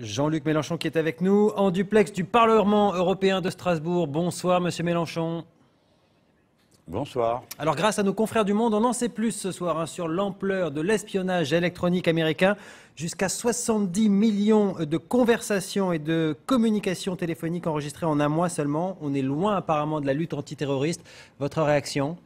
Jean-Luc Mélenchon qui est avec nous en duplex du Parlement européen de Strasbourg. Bonsoir Monsieur Mélenchon. Bonsoir. Alors grâce à nos confrères du Monde, on en sait plus ce soir sur l'ampleur de l'espionnage électronique américain. Jusqu'à 70 millions de conversations et de communications téléphoniques enregistrées en un mois seulement. On est loin apparemment de la lutte antiterroriste. Votre réaction ?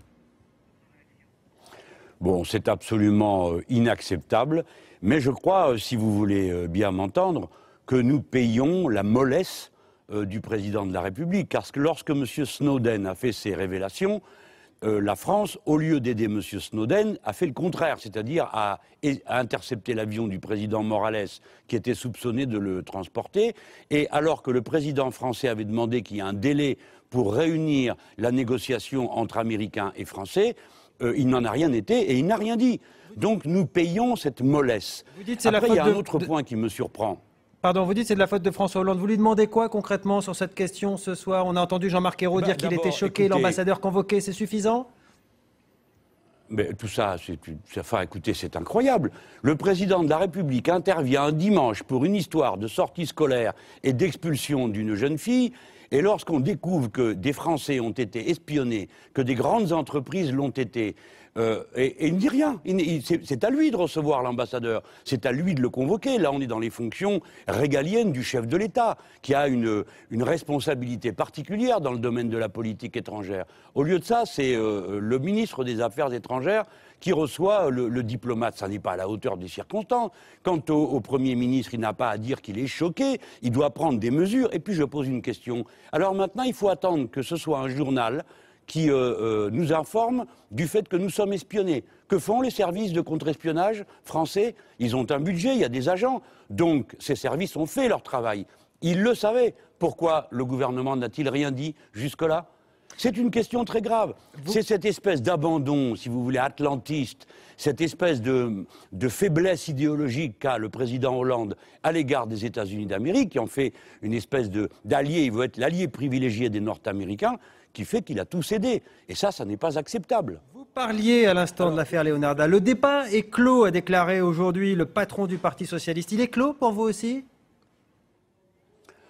Bon, c'est absolument inacceptable, mais je crois, si vous voulez bien m'entendre, que nous payons la mollesse du président de la République. Parce que lorsque M. Snowden a fait ses révélations, la France, au lieu d'aider M. Snowden, a fait le contraire, c'est-à-dire a intercepté l'avion du président Morales qui était soupçonné de le transporter. Et alors que le président français avait demandé qu'il y ait un délai pour réunir la négociation entre Américains et Français, il n'en a rien été et il n'a rien dit. Donc nous payons cette mollesse. Après, il y a un autre point qui me surprend. Pardon, vous dites que c'est de la faute de François Hollande. Vous lui demandez quoi concrètement sur cette question ce soir? On a entendu Jean-Marc Ayrault dire qu'il était choqué, l'ambassadeur convoqué, c'est suffisant? Mais tout ça, écoutez, c'est incroyable. Le président de la République intervient un dimanche pour une histoire de sortie scolaire et d'expulsion d'une jeune fille. Et lorsqu'on découvre que des Français ont été espionnés, que des grandes entreprises l'ont été, et il ne dit rien. C'est à lui de recevoir l'ambassadeur, c'est à lui de le convoquer. Là, on est dans les fonctions régaliennes du chef de l'État, qui a une responsabilité particulière dans le domaine de la politique étrangère. Au lieu de ça, c'est le ministre des Affaires étrangères qui reçoit le diplomate. Ça n'est pas à la hauteur des circonstances. Quant au Premier ministre, il n'a pas à dire qu'il est choqué, il doit prendre des mesures. Et puis je pose une question. Alors maintenant, il faut attendre que ce soit un journal qui nous informe du fait que nous sommes espionnés. Que font les services de contre-espionnage français? Ils ont un budget, il y a des agents. Donc ces services ont fait leur travail. Ils le savaient. Pourquoi le gouvernement n'a-t-il rien dit jusque-là? C'est une question très grave. C'est cette espèce d'abandon, si vous voulez, atlantiste, cette espèce de faiblesse idéologique qu'a le président Hollande à l'égard des États-Unis d'Amérique, qui en fait une espèce d'allié, il veut être l'allié privilégié des Nord-Américains, qui fait qu'il a tout cédé. Et ça n'est pas acceptable. Vous parliez à l'instant de l'affaire Leonarda. Le débat est clos, a déclaré aujourd'hui le patron du Parti socialiste. Il est clos pour vous aussi ?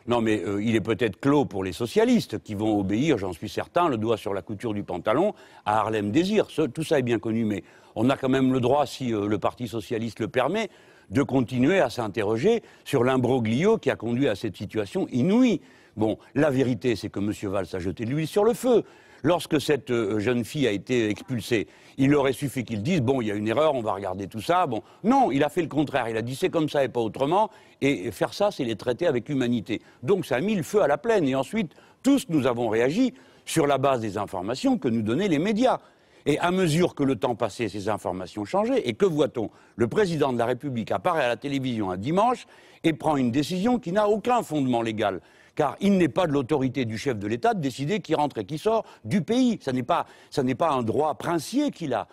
Non, mais il est peut-être clos pour les socialistes qui vont obéir, j'en suis certain, le doigt sur la couture du pantalon, à Harlem Désir. Tout ça est bien connu, mais on a quand même le droit, si le Parti socialiste le permet, de continuer à s'interroger sur l'imbroglio qui a conduit à cette situation inouïe. Bon, la vérité, c'est que M. Valls a jeté de l'huile sur le feu. Lorsque cette jeune fille a été expulsée, il aurait suffi qu'il dise « bon, il y a une erreur, on va regarder tout ça ». Bon, non, il a fait le contraire. Il a dit « c'est comme ça et pas autrement ». Et faire ça, c'est les traiter avec humanité. Donc ça a mis le feu à la plaine. Et ensuite, tous nous avons réagi sur la base des informations que nous donnaient les médias. Et à mesure que le temps passait, ces informations changeaient. Et que voit-on? Le président de la République apparaît à la télévision un dimanche et prend une décision qui n'a aucun fondement légal. Car il n'est pas de l'autorité du chef de l'État de décider qui rentre et qui sort du pays. Ça n'est pas un droit princier qu'il a.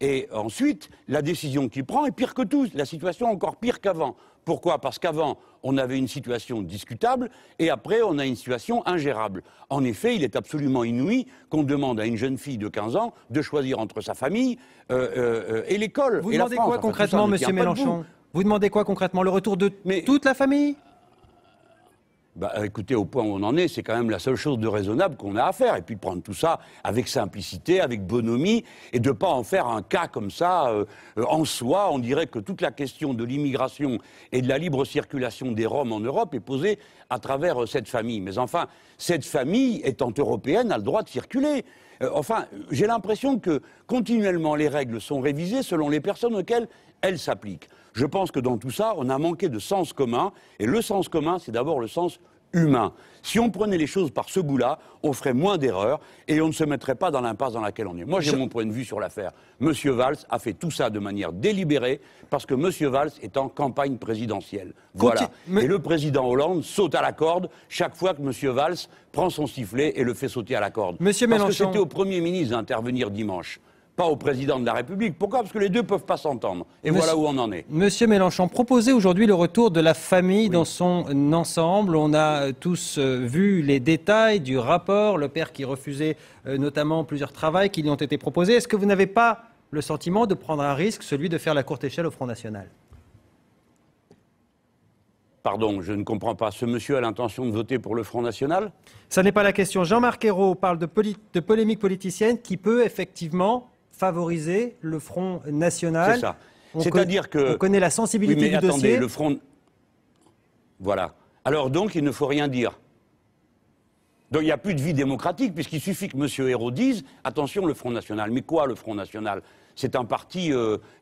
Et ensuite, la décision qu'il prend est pire que tout. La situation est encore pire qu'avant. Pourquoi? Parce qu'avant, on avait une situation discutable et après, on a une situation ingérable. En effet, il est absolument inouï qu'on demande à une jeune fille de 15 ans de choisir entre sa famille et l'école. Vous demandez quoi concrètement, Monsieur Mélenchon? Vous demandez quoi concrètement? Le retour de toute la famille? Bah, écoutez, au point où on en est, c'est quand même la seule chose de raisonnable qu'on a à faire. Et puis de prendre tout ça avec simplicité, avec bonhomie, et de ne pas en faire un cas comme ça en soi. On dirait que toute la question de l'immigration et de la libre circulation des Roms en Europe est posée à travers cette famille. Mais enfin, cette famille, étant européenne, a le droit de circuler. Enfin, j'ai l'impression que continuellement les règles sont révisées selon les personnes auxquelles elles s'appliquent. Je pense que dans tout ça, on a manqué de sens commun. Et le sens commun, c'est d'abord le sens humain. Si on prenait les choses par ce bout-là, on ferait moins d'erreurs et on ne se mettrait pas dans l'impasse dans laquelle on est. Moi, j'ai mon point de vue sur l'affaire. Monsieur Valls a fait tout ça de manière délibérée parce que Monsieur Valls est en campagne présidentielle. Voilà. Et le président Hollande saute à la corde chaque fois que Monsieur Valls prend son sifflet et le fait sauter à la corde. Monsieur Mélenchon. Parce que c'était au Premier ministre d'intervenir dimanche, pas au président de la République. Pourquoi? Parce que les deux ne peuvent pas s'entendre. Et voilà où on en est. Monsieur Mélenchon, proposez aujourd'hui le retour de la famille dans son ensemble. On a tous vu les détails du rapport, le père qui refusait notamment plusieurs travails qui lui ont été proposés. Est-ce que vous n'avez pas le sentiment de prendre un risque, celui de faire la courte échelle au Front National? Pardon, je ne comprends pas. Ce monsieur a l'intention de voter pour le Front National? Ça n'est pas la question. Jean-Marc Ayrault parle de polémique politicienne qui peut effectivement favoriser le Front National. C'est ça. C'est-à-dire que... On connaît la sensibilité oui, mais du attendez, dossier. le Front... Voilà. Alors donc, il ne faut rien dire. Donc il n'y a plus de vie démocratique, puisqu'il suffit que M. Ayrault dise « Attention, le Front National ». Mais quoi, le Front National? C'est un parti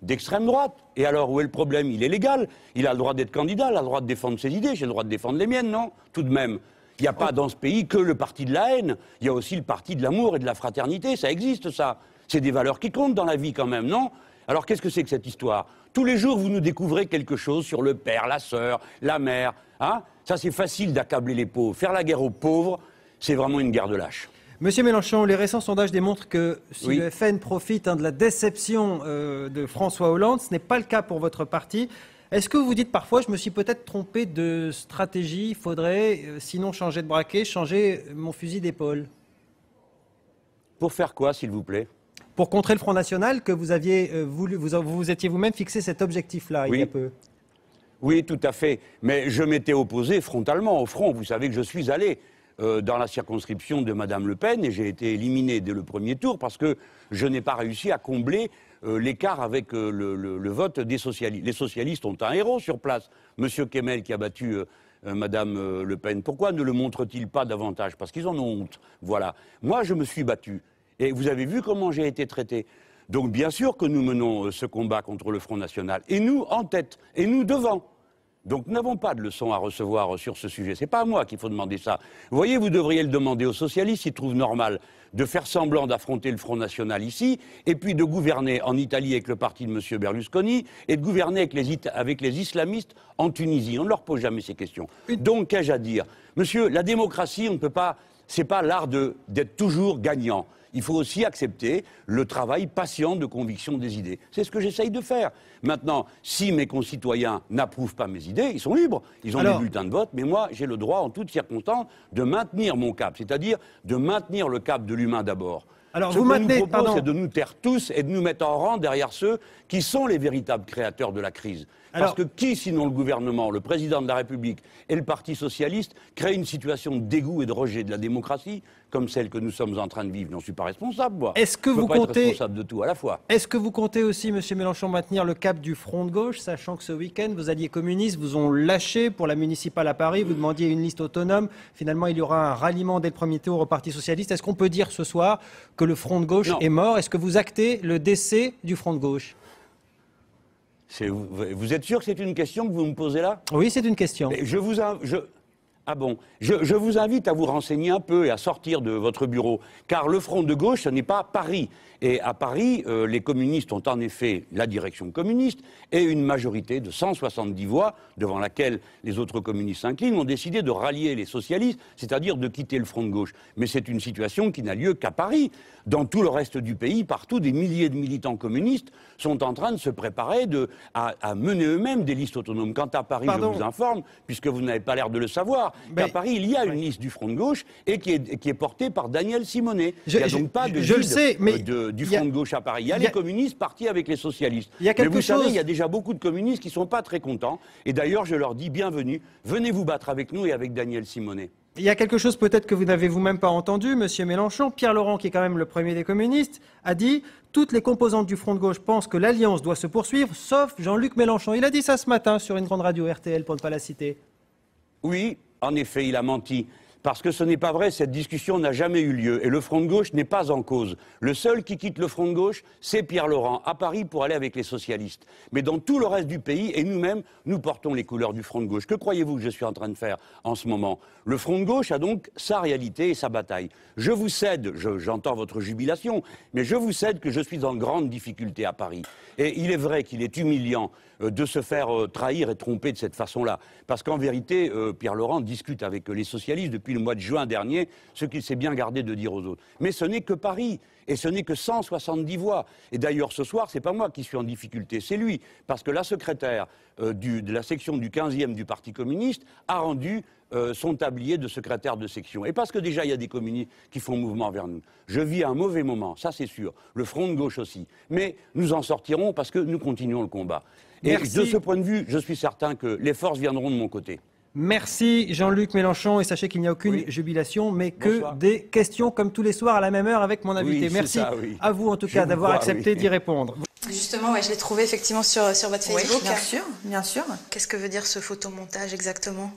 d'extrême droite. Et alors, où est le problème? Il est légal. Il a le droit d'être candidat, il a le droit de défendre ses idées. J'ai le droit de défendre les miennes, non? Tout de même. Il n'y a pas dans ce pays que le parti de la haine. Il y a aussi le parti de l'amour et de la fraternité. Ça existe, ça. C'est des valeurs qui comptent dans la vie, quand même, non? Alors, qu'est-ce que c'est que cette histoire? Tous les jours, vous nous découvrez quelque chose sur le père, la sœur, la mère. Hein? Ça, c'est facile d'accabler les pauvres. Faire la guerre aux pauvres, c'est vraiment une guerre de lâches. Monsieur Mélenchon, les récents sondages démontrent que si Oui. le FN profite de la déception de François Hollande, ce n'est pas le cas pour votre parti. Est-ce que vous dites parfois, je me suis peut-être trompé de stratégie, il faudrait sinon changer de braquet, changer mon fusil d'épaule? Pour faire quoi, s'il vous plaît? Pour contrer le Front National, que vous aviez voulu, vous étiez vous-même fixé cet objectif-là il y a peu. Oui, tout à fait. Mais je m'étais opposé frontalement au front. Vous savez que je suis allé dans la circonscription de Mme Le Pen et j'ai été éliminé dès le premier tour parce que je n'ai pas réussi à combler l'écart avec le vote des socialistes. Les socialistes ont un héros sur place, M. Kemel qui a battu Mme Le Pen. Pourquoi ne le montre-t-il pas davantage? Parce qu'ils en ont honte. Voilà. Moi, je me suis battu. Et vous avez vu comment j'ai été traité. Donc bien sûr que nous menons ce combat contre le Front National. Et nous en tête, et nous devant. Donc nous n'avons pas de leçons à recevoir sur ce sujet. C'est pas à moi qu'il faut demander ça. Vous voyez, vous devriez le demander aux socialistes, ils trouvent normal de faire semblant d'affronter le Front National ici, et puis de gouverner en Italie avec le parti de M. Berlusconi, et de gouverner avec les islamistes en Tunisie. On ne leur pose jamais ces questions. Donc qu'ai-je à dire? Monsieur, la démocratie, on ne peut pas... C'est pas l'art d'être toujours gagnant. Il faut aussi accepter le travail patient de conviction des idées. C'est ce que j'essaye de faire. Maintenant, si mes concitoyens n'approuvent pas mes idées, ils sont libres. Ils ont des bulletins de vote, mais moi, j'ai le droit, en toutes circonstances, de maintenir mon cap. C'est-à-dire de maintenir le cap de l'humain d'abord. Alors, ce qu'on nous propose, c'est de nous taire tous et de nous mettre en rang derrière ceux qui sont les véritables créateurs de la crise. Parce que qui, sinon le gouvernement, le président de la République et le Parti socialiste, crée une situation de dégoût et de rejet de la démocratie comme celle que nous sommes en train de vivre? Je n'en suis pas responsable, moi. Est-ce que vous pas être comptez responsable de tout à la fois. Est-ce que vous comptez aussi, M. Mélenchon, maintenir le cap du front de gauche, sachant que ce week-end, vos alliés communistes vous ont lâché pour la municipale à Paris, vous demandiez une liste autonome. Finalement, il y aura un ralliement dès le premier tour au Parti socialiste. Est-ce qu'on peut dire ce soir que le front de gauche est mort? Est-ce que vous actez le décès du front de gauche? Vous êtes sûr que c'est une question que vous me posez là? Oui, c'est une question. Ah bon, je vous invite à vous renseigner un peu et à sortir de votre bureau, car le front de gauche, ce n'est pas Paris. Et à Paris, les communistes ont en effet la direction communiste et une majorité de 170 voix, devant laquelle les autres communistes s'inclinent, ont décidé de rallier les socialistes, c'est-à-dire de quitter le front de gauche. Mais c'est une situation qui n'a lieu qu'à Paris. Dans tout le reste du pays, partout, des milliers de militants communistes sont en train de se préparer à mener eux-mêmes des listes autonomes. Quant à Paris, je vous informe, puisque vous n'avez pas l'air de le savoir, qu'à Paris, il y a une liste du front de gauche et qui est portée par Daniel Simonet. Il n'y a donc pas de guide du front de gauche à Paris. Il y a les communistes partis avec les socialistes. Mais vous savez, il y a déjà beaucoup de communistes qui ne sont pas très contents. Et d'ailleurs, je leur dis bienvenue, venez vous battre avec nous et avec Daniel Simonet. Il y a quelque chose peut-être que vous n'avez vous-même pas entendu, Monsieur Mélenchon. Pierre Laurent, qui est quand même le premier des communistes, a dit « Toutes les composantes du Front de gauche pensent que l'alliance doit se poursuivre, sauf Jean-Luc Mélenchon ». Il a dit ça ce matin sur une grande radio RTL, pour ne pas la citer. Oui, en effet, il a menti. Parce que ce n'est pas vrai, cette discussion n'a jamais eu lieu et le Front de gauche n'est pas en cause. Le seul qui quitte le Front de gauche, c'est Pierre Laurent, à Paris pour aller avec les socialistes. Mais dans tout le reste du pays, et nous-mêmes, nous portons les couleurs du Front de gauche. Que croyez-vous que je suis en train de faire en ce moment? Le Front de gauche a donc sa réalité et sa bataille. Je vous cède, j'entends votre jubilation, mais je vous cède que je suis en grande difficulté à Paris. Et il est vrai qu'il est humiliant de se faire trahir et tromper de cette façon-là. Parce qu'en vérité, Pierre Laurent discute avec les socialistes depuis le mois de juin dernier, ce qu'il s'est bien gardé de dire aux autres. Mais ce n'est que Paris, et ce n'est que 170 voix. Et d'ailleurs, ce soir, c'est pas moi qui suis en difficulté, c'est lui. Parce que la secrétaire de la section du 15e du Parti communiste a rendu son tablier de secrétaire de section. Et parce que déjà, il y a des communistes qui font mouvement vers nous. Je vis un mauvais moment, ça c'est sûr. Le Front de gauche aussi. Mais nous en sortirons parce que nous continuons le combat. Et de ce point de vue, je suis certain que les forces viendront de mon côté. Merci Jean-Luc Mélenchon et sachez qu'il n'y a aucune jubilation mais que des questions comme tous les soirs à la même heure avec mon invité. Merci à vous en tout cas d'avoir accepté d'y répondre. Justement, je l'ai trouvé effectivement sur votre Facebook. Oui, bien sûr, bien sûr. Qu'est-ce que veut dire ce photomontage exactement?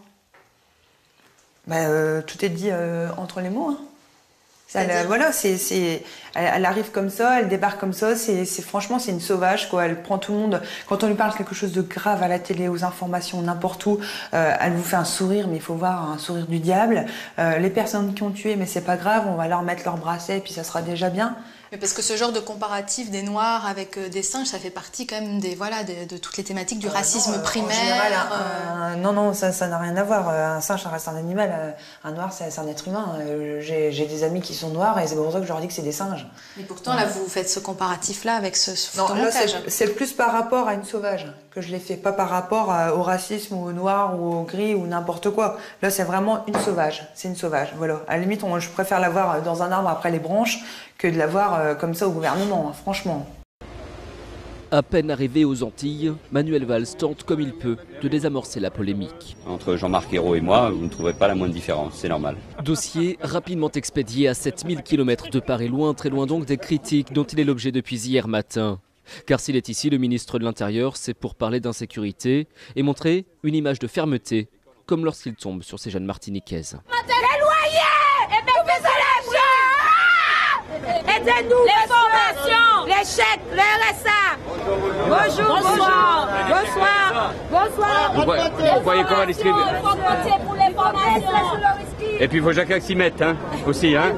Tout est dit entre les mots. Hein. Voilà, elle arrive comme ça, elle débarque comme ça. Franchement, c'est une sauvage, quoi. Elle prend tout le monde. Quand on lui parle de quelque chose de grave à la télé, aux informations, n'importe où, elle vous fait un sourire, mais il faut voir un sourire du diable. Les personnes qui ont tué, mais c'est pas grave, on va leur mettre leur bracelet et puis ça sera déjà bien. Mais parce que ce genre de comparatif des Noirs avec des singes, ça fait partie quand même de toutes les thématiques du racisme primaire. En général, non, ça n'a rien à voir. Un singe, ça reste un animal. Un noir, c'est un être humain. J'ai des amis qui sont noirs et c'est pour ça que je leur dis que c'est des singes. Mais pourtant, là, vous faites ce comparatif-là avec ce photomontage. C'est plus par rapport à une sauvage que je l'ai fait, pas par rapport au racisme ou au noir ou au gris ou n'importe quoi. Là, c'est vraiment une sauvage. C'est une sauvage, voilà. À la limite, je préfère la voir dans un arbre après les branches que de la voir comme ça au gouvernement, hein, franchement. À peine arrivé aux Antilles, Manuel Valls tente comme il peut de désamorcer la polémique. Entre Jean-Marc Ayrault et moi, vous ne trouverez pas la moindre différence, c'est normal. Dossier rapidement expédié à 7000 km de Paris, loin, très loin donc des critiques dont il est l'objet depuis hier matin. Car s'il est ici, le ministre de l'Intérieur, c'est pour parler d'insécurité et montrer une image de fermeté, comme lorsqu'il tombe sur ces jeunes martiniquaises. Les loyers et même aidez-nous, les formations, les chèques, le RSA. Bonjour, bonsoir, bonsoir. Vous voyez comment distribuer. Et puis il faut chacun s'y mettre, hein, aussi, hein.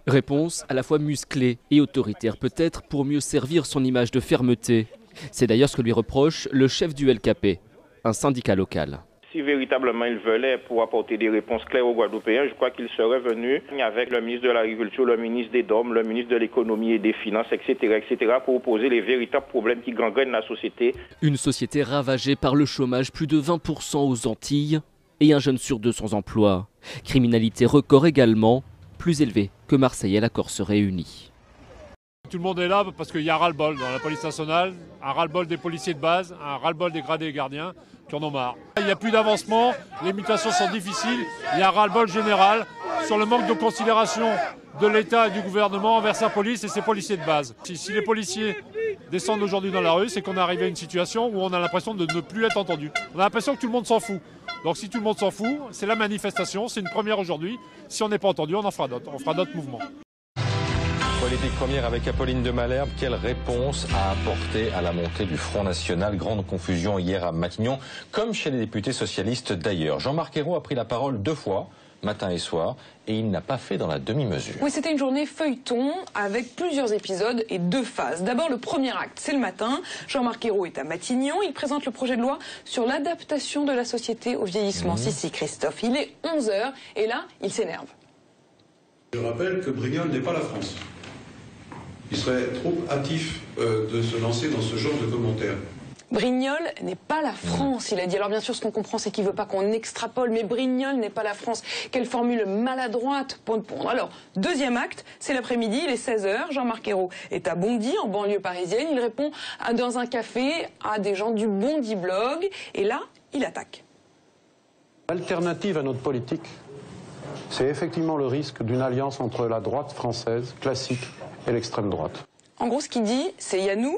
Réponse à la fois musclée et autoritaire, peut-être pour mieux servir son image de fermeté. C'est d'ailleurs ce que lui reproche le chef du LKP, un syndicat local. Si véritablement il veulent pour apporter des réponses claires aux Guadeloupéens, je crois qu'il serait venu avec le ministre de l'Agriculture, le ministre des DOM, le ministre de l'Économie et des Finances, etc., pour poser les véritables problèmes qui gangrènent la société. Une société ravagée par le chômage, plus de 20% aux Antilles, et un jeune sur deux sans emploi. Criminalité record également, plus élevée que Marseille et la Corse réunis. Tout le monde est là parce qu'il y a un ras-le-bol dans la police nationale, un ras-le-bol des policiers de base, un ras-le-bol des gradés et gardiens qui en ont marre. Il n'y a plus d'avancement, les mutations sont difficiles, il y a un ras-le-bol général sur le manque de considération de l'État et du gouvernement envers sa police et ses policiers de base. Si les policiers descendent aujourd'hui dans la rue, c'est qu'on est arrivé à une situation où on a l'impression de ne plus être entendu. On a l'impression que tout le monde s'en fout. Donc si tout le monde s'en fout, c'est la manifestation, c'est une première aujourd'hui. Si on n'est pas entendu, on en fera d'autres, on fera d'autres mouvements. Politique première avec Apolline de Malherbe. Quelle réponse a apporté à la montée du Front National? Grande confusion hier à Matignon, comme chez les députés socialistes d'ailleurs. Jean-Marc Ayrault a pris la parole 2 fois, matin et soir, et il n'a pas fait dans la demi-mesure. Oui, c'était une journée feuilleton avec plusieurs épisodes et 2 phases. D'abord, le premier acte, c'est le matin. Jean-Marc Ayrault est à Matignon. Il présente le projet de loi sur l'adaptation de la société au vieillissement. Si, Christophe, il est 11h et là, il s'énerve. Je rappelle que Brignol n'est pas la France. Il serait trop hâtif de se lancer dans ce genre de commentaires. Brignol n'est pas la France, il a dit. Alors bien sûr, ce qu'on comprend, c'est qu'il ne veut pas qu'on extrapole, mais Brignol n'est pas la France. Quelle formule maladroite pour répondre. Alors, deuxième acte, c'est l'après-midi, il est 16h. Jean-Marc Ayrault est à Bondy, en banlieue parisienne. Il répond dans un café à des gens du Bondy Blog. Et là, il attaque. L'alternative à notre politique, c'est effectivement le risque d'une alliance entre la droite française classique et l'extrême droite. En gros, ce qu'il dit, c'est il y a nous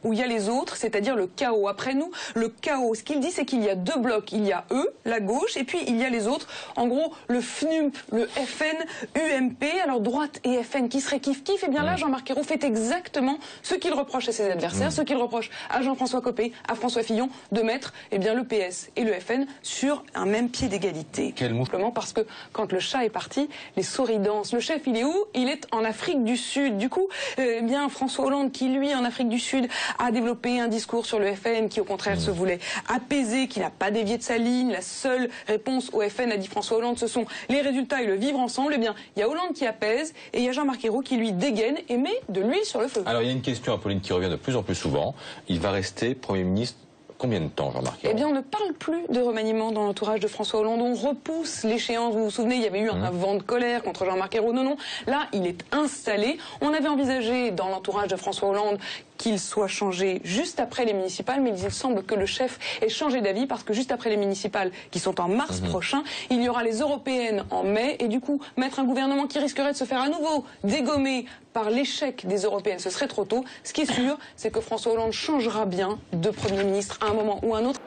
ou il y a les autres, c'est-à-dire le chaos. Après nous, le chaos. Ce qu'il dit, c'est qu'il y a 2 blocs. Il y a eux, la gauche, et puis il y a les autres. En gros, le FNUMP, le FN, UMP, alors droite et FN qui serait kiff-kiff. Et bien là, Jean-Marc Ayrault fait exactement ce qu'il reproche à ses adversaires, ce qu'il reproche à Jean-François Copé, à François Fillon, de mettre bien, le PS et le FN sur un même pied d'égalité. Simplement parce que quand le chat est parti, les souris dansent. Le chef, il est où? Il est en Afrique du Sud. Du coup, bien François Hollande, qui lui, en Afrique du Sud, a développé un discours sur le FN qui, au contraire, se voulait apaisé, qui n'a pas dévié de sa ligne. La seule réponse au FN, a dit François Hollande, ce sont les résultats et le vivre ensemble. Eh bien, il y a Hollande qui apaise et il y a Jean-Marc Ayrault qui, lui, dégaine et met de l'huile sur le feu. Alors, il y a une question, Apolline, qui revient de plus en plus souvent. Il va rester Premier ministre combien de temps, Jean-Marc Ayrault? Eh bien, on ne parle plus de remaniement dans l'entourage de François Hollande. On repousse l'échéance. Vous vous souvenez, il y avait eu un vent de colère contre Jean-Marc Ayrault. Non, non. Là, il est installé. On avait envisagé, dans l'entourage de François Hollande, qu'il soit changé juste après les municipales, mais il semble que le chef ait changé d'avis parce que juste après les municipales, qui sont en mars prochain, il y aura les européennes en mai, et du coup, mettre un gouvernement qui risquerait de se faire à nouveau dégommer par l'échec des européennes, ce serait trop tôt. Ce qui est sûr, c'est que François Hollande changera bien de Premier ministre à un moment ou à un autre.